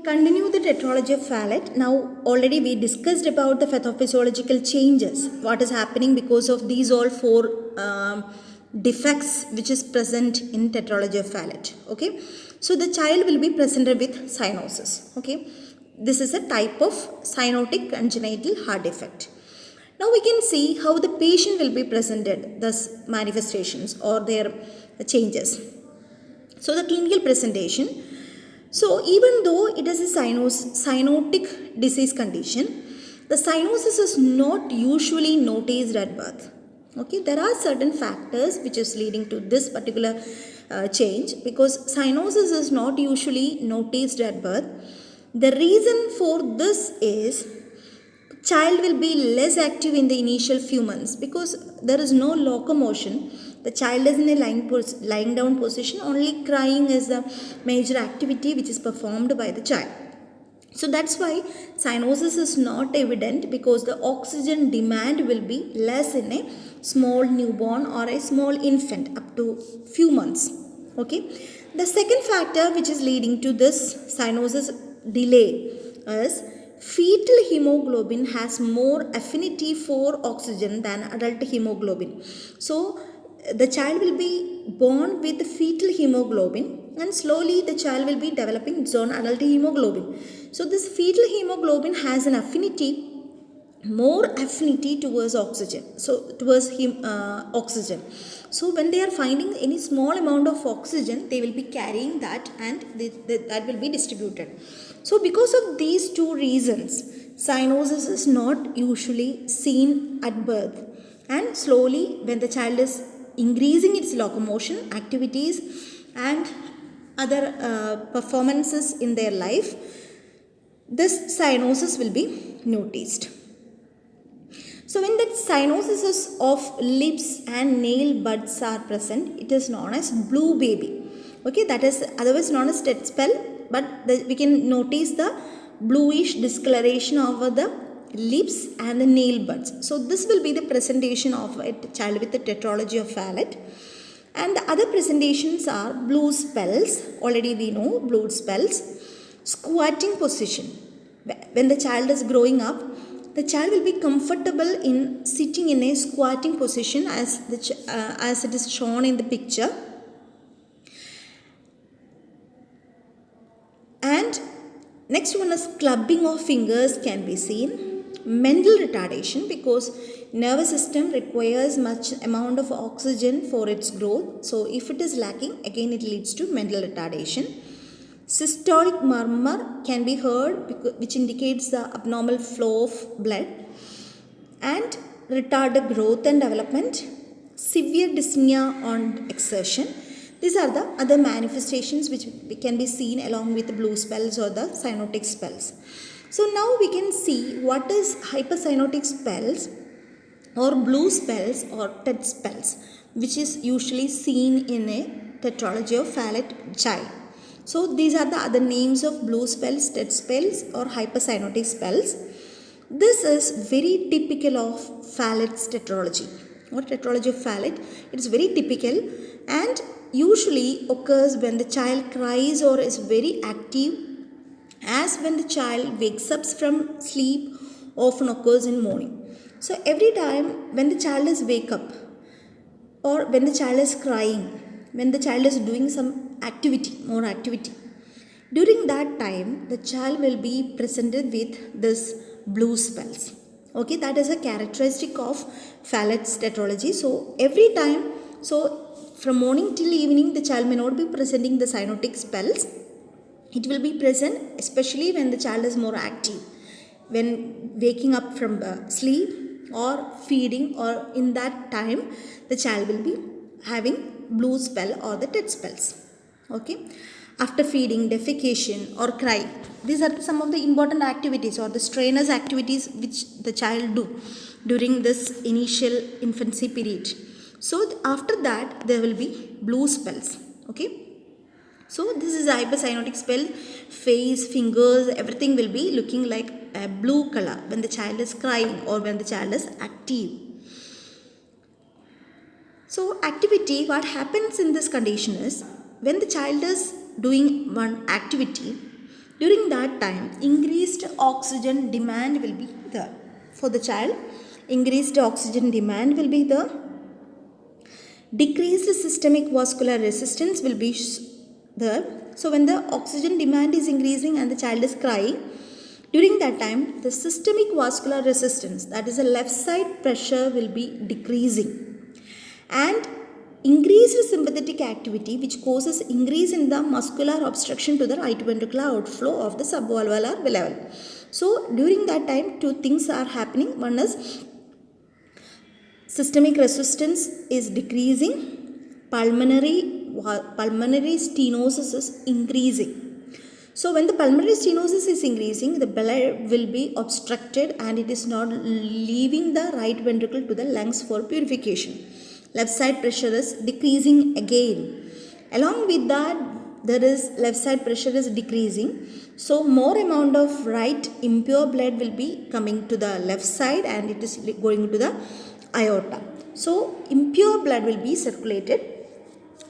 Continue the tetralogy of Fallot. Now, already we discussed about the pathophysiological changes, what is happening because of these all four defects which is present in tetralogy of Fallot. Okay, so the child will be presented with cyanosis. Okay, this is a type of cyanotic congenital heart defect. Now we can see how the patient will be presented, thus manifestations or their changes. So the clinical presentation. So even though it is a cyanotic disease condition, the cyanosis is not usually noticed at birth. Okay, there are certain factors which is leading to this particular change, because cyanosis is not usually noticed at birth. The reason for this is child will be less active in the initial few months because there is no locomotion. The child is in a lying down position. Only crying is the major activity which is performed by the child. So that's why cyanosis is not evident, because the oxygen demand will be less in a small newborn or a small infant up to few months. Okay. The second factor which is leading to this cyanosis delay is fetal hemoglobin has more affinity for oxygen than adult hemoglobin. So the child will be born with fetal hemoglobin, and slowly the child will be developing its own adult hemoglobin. So this fetal hemoglobin has an affinity, more affinity towards oxygen, so towards oxygen. So when they are finding any small amount of oxygen, they will be carrying that, and that will be distributed. So because of these two reasons, cyanosis is not usually seen at birth, and slowly when the child is increasing its locomotion activities and other performances in their life, this cyanosis will be noticed. So when the cyanosis of lips and nail buds are present, it is known as blue baby. Okay, that is otherwise known as TET spell, but we can notice the bluish discoloration over the lips and the nail buds. So this will be the presentation of a child with the tetralogy of Fallot. And the other presentations are blue spells. Already we know blue spells. Squatting position. When the child is growing up, the child will be comfortable in sitting in a squatting position as it is shown in the picture. And next one is clubbing of fingers can be seen. Mental retardation, because nervous system requires much amount of oxygen for its growth. So if it is lacking, again it leads to mental retardation. Systolic murmur can be heard, which indicates the abnormal flow of blood. And retarded growth and development. Severe dyspnea on exertion. These are the other manifestations which can be seen along with the blue spells or the cyanotic spells. So now we can see what is hypercyanotic spells or blue spells or TET spells, which is usually seen in a tetralogy of Fallot child. So these are the other names of blue spells, TET spells or hypercyanotic spells. This is very typical of Fallot's tetralogy or tetralogy of Fallot. It is very typical and usually occurs when the child cries or is very active, as when the child wakes up from sleep often occurs in morning. So every time when the child is wake up or when the child is crying, when the child is doing some activity, more activity, during that time the child will be presented with this blue spells. Okay, that is a characteristic of Fallot's tetralogy. So every time, so from morning till evening, the child may not be presenting the cyanotic spells. It will be present especially when the child is more active, when waking up from sleep or feeding, or in that time the child will be having blue spell or the TET spells. Okay, after feeding, defecation or cry, these are some of the important activities or the strenuous activities which the child do during this initial infancy period. So after that there will be blue spells. Okay, so this is a hypercyanotic spell. Face, fingers, everything will be looking like a blue color when the child is crying or when the child is active. So activity, what happens in this condition is when the child is doing one activity, During that time, increased oxygen demand will be there. For the child, increased oxygen demand will be there. Decreased systemic vascular resistance will be there. So when the oxygen demand is increasing and the child is crying, during that time the systemic vascular resistance, that is the left side pressure, will be decreasing, and increased sympathetic activity, which causes increase in the muscular obstruction to the right ventricular outflow of the subvalvular level. So during that time, two things are happening. One is systemic resistance is decreasing, pulmonary stenosis is increasing. So when the pulmonary stenosis is increasing, the blood will be obstructed and it is not leaving the right ventricle to the lungs for purification. Left side pressure is decreasing again. Along with that, there is left side pressure is decreasing. So more amount of right impure blood will be coming to the left side and it is going to the aorta. So impure blood will be circulated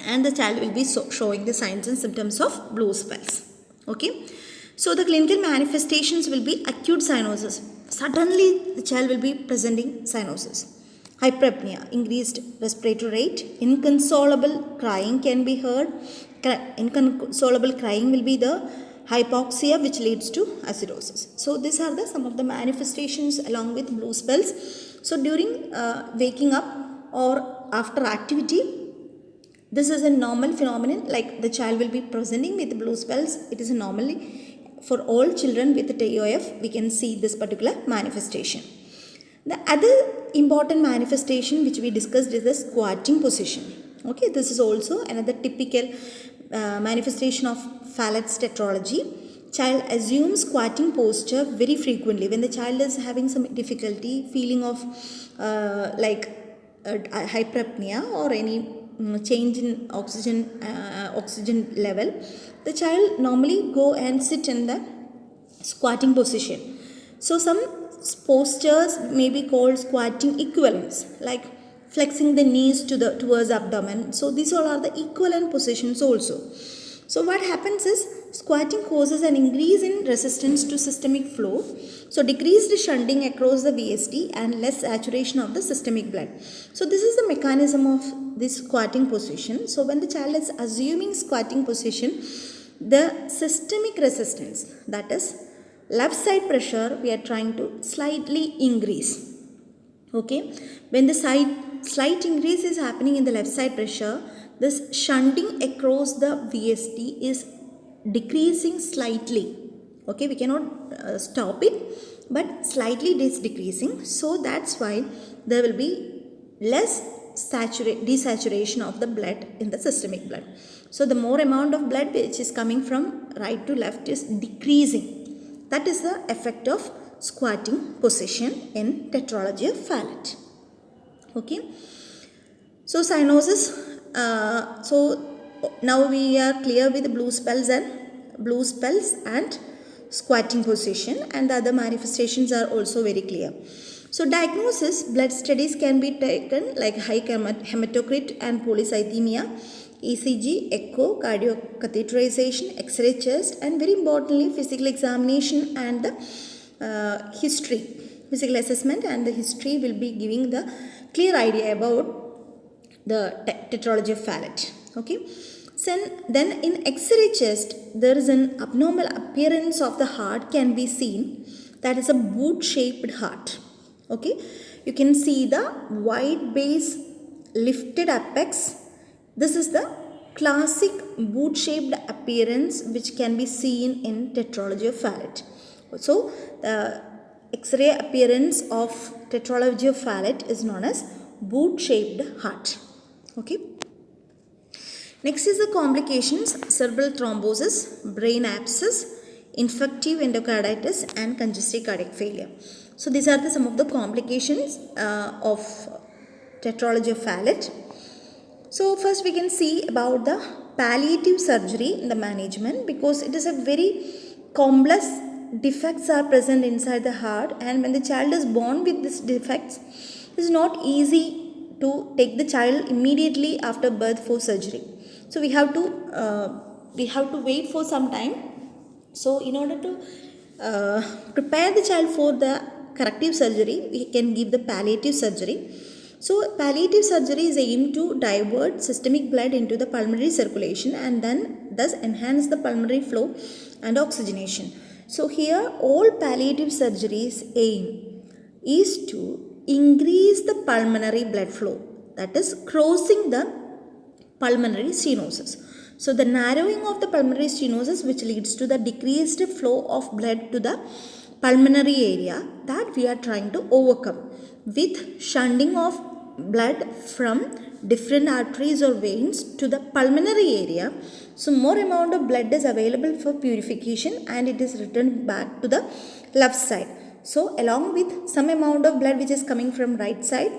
and the child will be showing the signs and symptoms of blue spells. Okay. So the clinical manifestations will be acute cyanosis. Suddenly the child will be presenting cyanosis. Hyperapnea, increased respiratory rate, inconsolable crying can be heard. Inconsolable crying will be the hypoxia, which leads to acidosis. So these are some of the manifestations along with blue spells. So during waking up or after activity, this is a normal phenomenon, like the child will be presenting with blue spells. It is normally for all children with TOF, we can see this particular manifestation. The other important manifestation which we discussed is the squatting position. Okay, this is also another typical manifestation of Fallet's tetralogy. Child assumes squatting posture very frequently. When the child is having some difficulty, feeling of hyperapnea or any change in oxygen level, the child normally go and sit in the squatting position. So some postures may be called squatting equivalents, like flexing the knees towards abdomen. So these all are the equivalent positions also. So what happens is squatting causes an increase in resistance to systemic flow. So decreased shunting across the VSD and less saturation of the systemic blood. So this is the mechanism of this squatting position. So when the child is assuming squatting position, the systemic resistance, that is left side pressure, we are trying to slightly increase. Okay, when the slight increase is happening in the left side pressure, this shunting across the VSD is decreasing slightly. Okay, we cannot stop it, but slightly it is decreasing. So that's why there will be less desaturation of the blood in the systemic blood. So the more amount of blood which is coming from right to left is decreasing. That is the effect of squatting position in tetralogy of Fallet. Okay. So cyanosis. So now we are clear with blue spells and squatting position, and the other manifestations are also very clear. So diagnosis, blood studies can be taken like high hematocrit and polycythemia, ECG, echo, cardiocatheterization, X-ray chest, and very importantly physical examination and the history. Physical assessment and the history will be giving the clear idea about the tetralogy of Fallet. Okay. Then in X-ray chest, there is an abnormal appearance of the heart can be seen. That is a boot-shaped heart. Okay. You can see the wide base, lifted apex. This is the classic boot-shaped appearance which can be seen in tetralogy of Fallet. So the X-ray appearance of tetralogy of Fallet is known as boot-shaped heart. Okay. Next is the complications: cerebral thrombosis, brain abscess, infective endocarditis, and congestive cardiac failure. So these are some of the complications of tetralogy of Fallet. So first we can see about the palliative surgery in the management, because it is a very complex defects are present inside the heart, and when the child is born with these defects, it is not easy to take the child immediately after birth for surgery. So we have to wait for some time. So in order to prepare the child for the corrective surgery, we can give the palliative surgery. So palliative surgery is aimed to divert systemic blood into the pulmonary circulation and then thus enhance the pulmonary flow and oxygenation. So here all palliative surgeries aim is to increase the pulmonary blood flow, that is crossing the pulmonary stenosis. So the narrowing of the pulmonary stenosis, which leads to the decreased flow of blood to the pulmonary area, that we are trying to overcome with shunting of blood from different arteries or veins to the pulmonary area. So more amount of blood is available for purification and it is returned back to the left side. So along with some amount of blood which is coming from right side,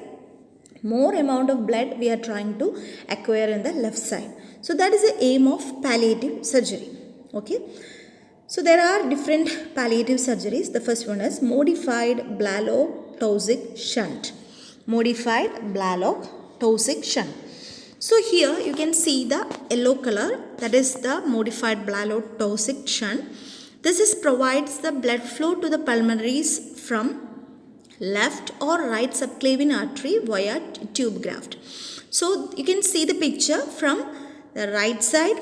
more amount of blood we are trying to acquire in the left side. So that is the aim of palliative surgery. Okay. So there are different palliative surgeries. The first one is modified Blalock-Taussig shunt. Modified Blalock-Taussig shunt. So here you can see the yellow color, that is the modified Blalock-Taussig shunt. This is provides the blood flow to the pulmonaries from left or right subclavian artery via tube graft. So you can see the picture from the right side,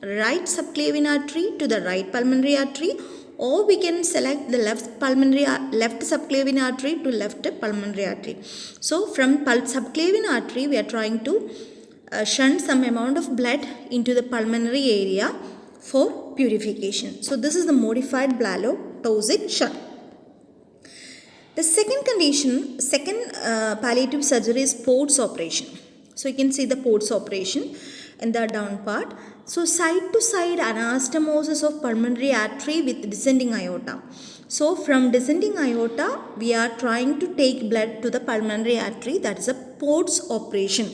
right subclavian artery to the right pulmonary artery, or we can select the left subclavian artery to left pulmonary artery. So from subclavian artery we are trying to shunt some amount of blood into the pulmonary area for purification. So this is the modified Blalock-Taussig shunt. The second palliative surgery is Port's operation. So you can see the Port's operation in the down part. So side to side anastomosis of pulmonary artery with descending aorta. So from descending aorta we are trying to take blood to the pulmonary artery, that is a Port's operation.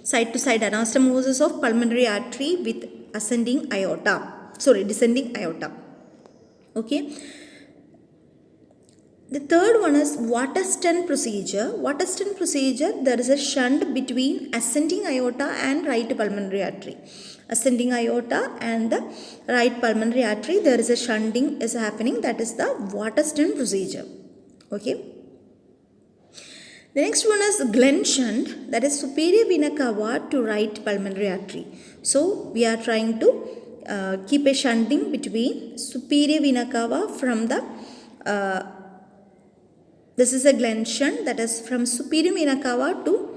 Side to side anastomosis of pulmonary artery with descending aorta. Okay. The third one is Waterston procedure. Waterston procedure, there is a shunt between ascending aorta and right pulmonary artery. Ascending aorta and the right pulmonary artery, there is a shunting is happening, that is the Waterston procedure. Okay. The next one is Glenn shunt, that is superior vena cava to right pulmonary artery. So we are trying to keep a shunting between superior vena cava from the this is a Glenn shunt, that is from superior vena cava to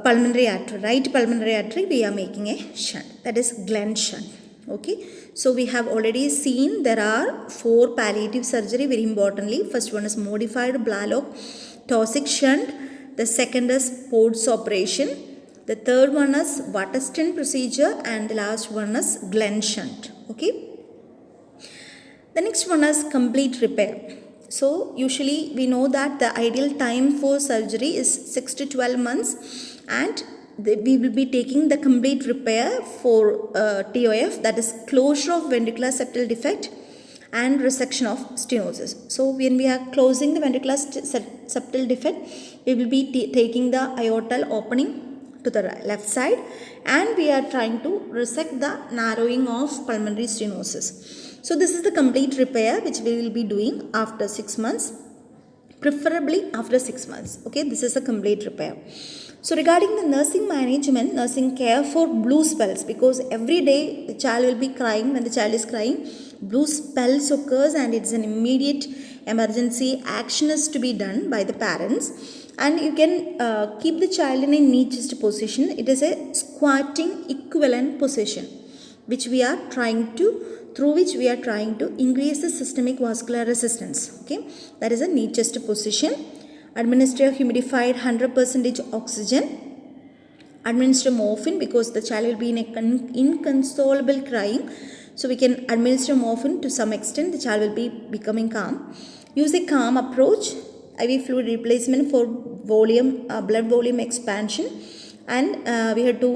pulmonary artery, right pulmonary artery we are making a shunt, that is Glenn shunt. Okay. So we have already seen there are 4 palliative surgery very importantly. First one is modified Blalock-Taussig shunt. The second is Port's operation. The third one is Waterston procedure and the last one is Glenn shunt. Okay. The next one is complete repair. So usually we know that the ideal time for surgery is 6 to 12 months and we will be taking the complete repair for TOF, that is closure of ventricular septal defect and resection of stenosis. So when we are closing the ventricular septal defect, we will be taking the aortal opening to the left side and we are trying to resect the narrowing of pulmonary stenosis. So this is the complete repair which we will be doing after 6 months, preferably after 6 months. Okay, this is a complete repair. So regarding the nursing management, nursing care for blue spells, because every day the child will be crying. When the child is crying, blue spells occurs and it's an immediate emergency. Action is to be done by the parents. And you can keep the child in a knee chest position. It is a squatting equivalent position which we are trying to increase the systemic vascular resistance. Okay, that is a knee chest position. Administer humidified 100% oxygen. Administer morphine because the child will be in a inconsolable crying. So we can administer morphine to some extent. The child will be becoming calm. Use a calm approach. IV fluid replacement for blood volume expansion, and we have to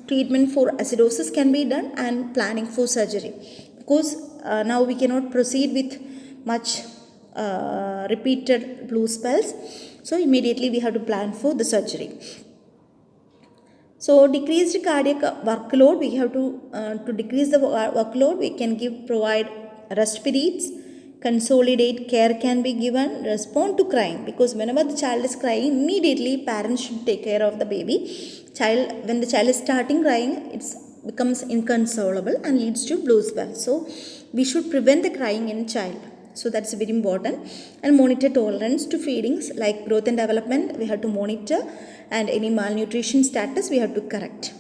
treatment for acidosis can be done and planning for surgery. Because now we cannot proceed with much repeated blue spells, so immediately we have to plan for the surgery. So decreased cardiac workload, we have to decrease the workload, we can provide rest periods, consolidate care can be given, respond to crying, because whenever the child is crying, immediately parents should take care of the baby. When the child is starting crying, it becomes inconsolable and leads to blue spell. So we should prevent the crying in child. So that's very important. And monitor tolerance to feedings like growth and development, we have to monitor, and any malnutrition status we have to correct.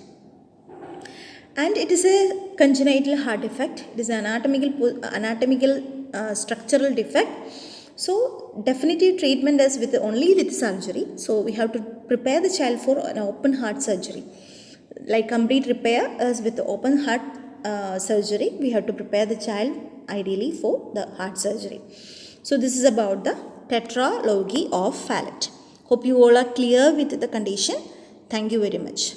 And it is a congenital heart defect, it is an anatomical structural defect. So definitive treatment is only with surgery. So we have to prepare the child for an open heart surgery. Like complete repair is with open heart surgery, we have to prepare the child ideally for the heart surgery. So this is about the tetralogy of Fallot. Hope you all are clear with the condition. Thank you very much.